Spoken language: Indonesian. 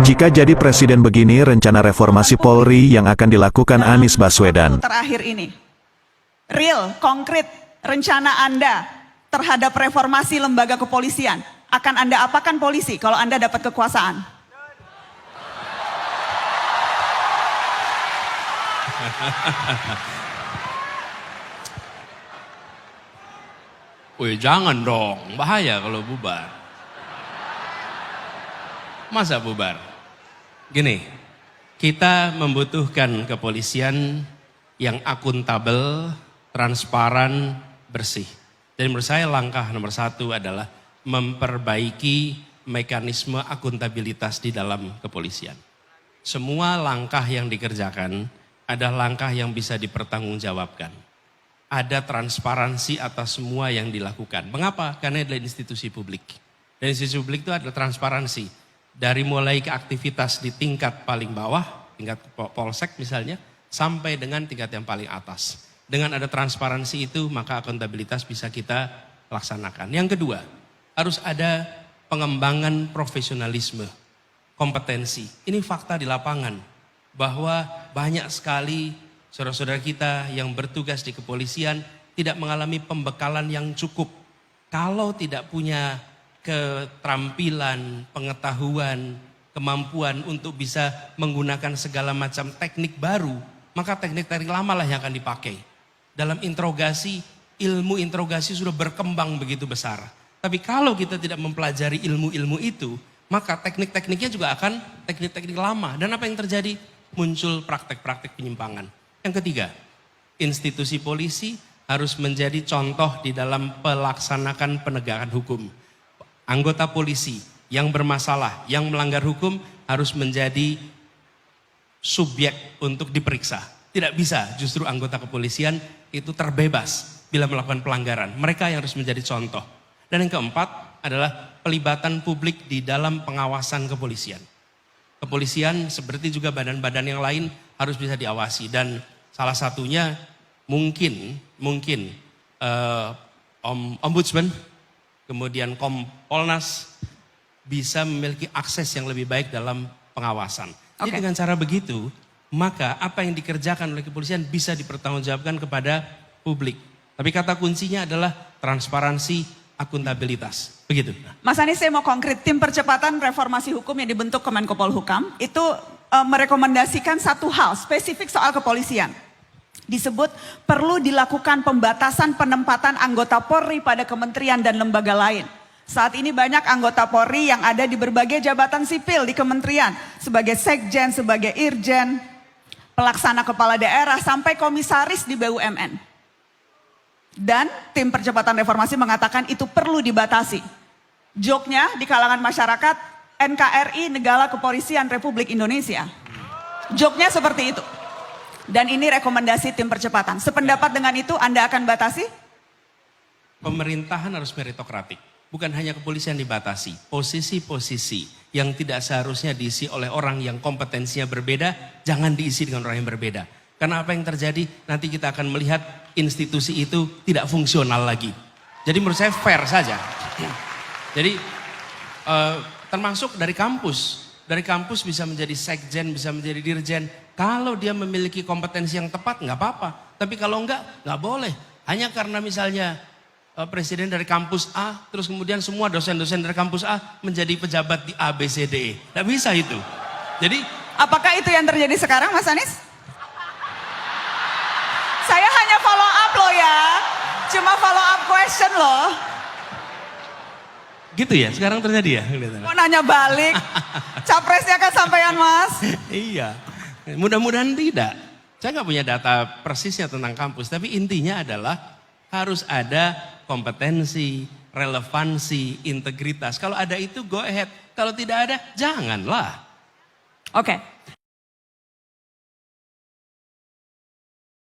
Jika jadi presiden begini rencana reformasi Polri yang akan dilakukan Anies Baswedan. Terakhir ini, real, konkret, rencana Anda terhadap reformasi lembaga kepolisian. Akan Anda apakan polisi kalau Anda dapat kekuasaan? Wih, jangan dong, bahaya kalau bubar. Masa bubar? Gini, kita membutuhkan kepolisian yang akuntabel, transparan, bersih. Dan menurut saya langkah nomor 1 adalah memperbaiki mekanisme akuntabilitas di dalam kepolisian. Semua langkah yang dikerjakan adalah langkah yang bisa dipertanggungjawabkan. Ada transparansi atas semua yang dilakukan. Mengapa? Karena adalah institusi publik. Dan institusi publik itu adalah transparansi. Dari mulai ke aktivitas di tingkat paling bawah, tingkat polsek misalnya, sampai dengan tingkat yang paling atas. Dengan ada transparansi itu, maka akuntabilitas bisa kita laksanakan. Yang kedua, harus ada pengembangan profesionalisme, kompetensi. Ini fakta di lapangan, bahwa banyak sekali saudara-saudara kita yang bertugas di kepolisian tidak mengalami pembekalan yang cukup. Kalau tidak punya keterampilan, pengetahuan, kemampuan untuk bisa menggunakan segala macam teknik baru, maka teknik-teknik lama lah yang akan dipakai. Dalam interogasi, ilmu interogasi sudah berkembang begitu besar. Tapi kalau kita tidak mempelajari ilmu-ilmu itu, maka teknik-tekniknya juga akan teknik-teknik lama. Dan apa yang terjadi? Muncul praktek-praktek penyimpangan. Yang ketiga, institusi polisi harus menjadi contoh di dalam pelaksanakan penegakan hukum. Anggota polisi yang bermasalah, yang melanggar hukum harus menjadi subjek untuk diperiksa. Tidak bisa justru anggota kepolisian itu terbebas bila melakukan pelanggaran. Mereka yang harus menjadi contoh. Dan yang keempat adalah pelibatan publik di dalam pengawasan kepolisian. Kepolisian seperti juga badan-badan yang lain harus bisa diawasi. Dan salah satunya mungkin Ombudsman, kemudian Kompolnas bisa memiliki akses yang lebih baik dalam pengawasan. Jadi dengan cara begitu, maka apa yang dikerjakan oleh kepolisian bisa dipertanggungjawabkan kepada publik. Tapi kata kuncinya adalah transparansi, akuntabilitas. Begitu. Mas Anies, saya mau konkret. Tim percepatan reformasi hukum yang dibentuk Kemenko Polhukam itu merekomendasikan satu hal spesifik soal kepolisian. Disebut perlu dilakukan pembatasan penempatan anggota Polri pada kementerian dan lembaga lain. Saat ini banyak anggota Polri yang ada di berbagai jabatan sipil di kementerian. Sebagai sekjen, sebagai irjen, pelaksana kepala daerah, sampai komisaris di BUMN. Dan tim percepatan reformasi mengatakan itu perlu dibatasi. Joknya di kalangan masyarakat, NKRI Negara Kepolisian Republik Indonesia. Joknya seperti itu. Dan ini rekomendasi tim percepatan. Sependapat dengan itu Anda akan batasi? Pemerintahan harus meritokratik. Bukan hanya kepolisian dibatasi. Posisi-posisi yang tidak seharusnya diisi oleh orang yang kompetensinya berbeda, jangan diisi dengan orang yang berbeda. Karena apa yang terjadi, nanti kita akan melihat institusi itu tidak fungsional lagi. Jadi menurut saya fair saja. Jadi termasuk dari kampus. Dari kampus bisa menjadi sekjen, bisa menjadi dirjen. Kalau dia memiliki kompetensi yang tepat nggak apa-apa. Tapi kalau nggak boleh. Hanya karena misalnya presiden dari kampus A, terus kemudian semua dosen-dosen dari kampus A menjadi pejabat di A, B, C, D, E. Nggak bisa itu. Jadi, apakah itu yang terjadi sekarang, Mas Anies? Saya hanya follow up loh ya. Cuma follow up question loh. gitu ya, sekarang terjadi ya? Mau nanya balik, capresnya kan sampean Mas. Iya, mudah-mudahan tidak. Saya nggak punya data persisnya tentang kampus, tapi intinya adalah harus ada kompetensi, relevansi, integritas. Kalau ada itu go ahead, kalau tidak ada janganlah. Oke.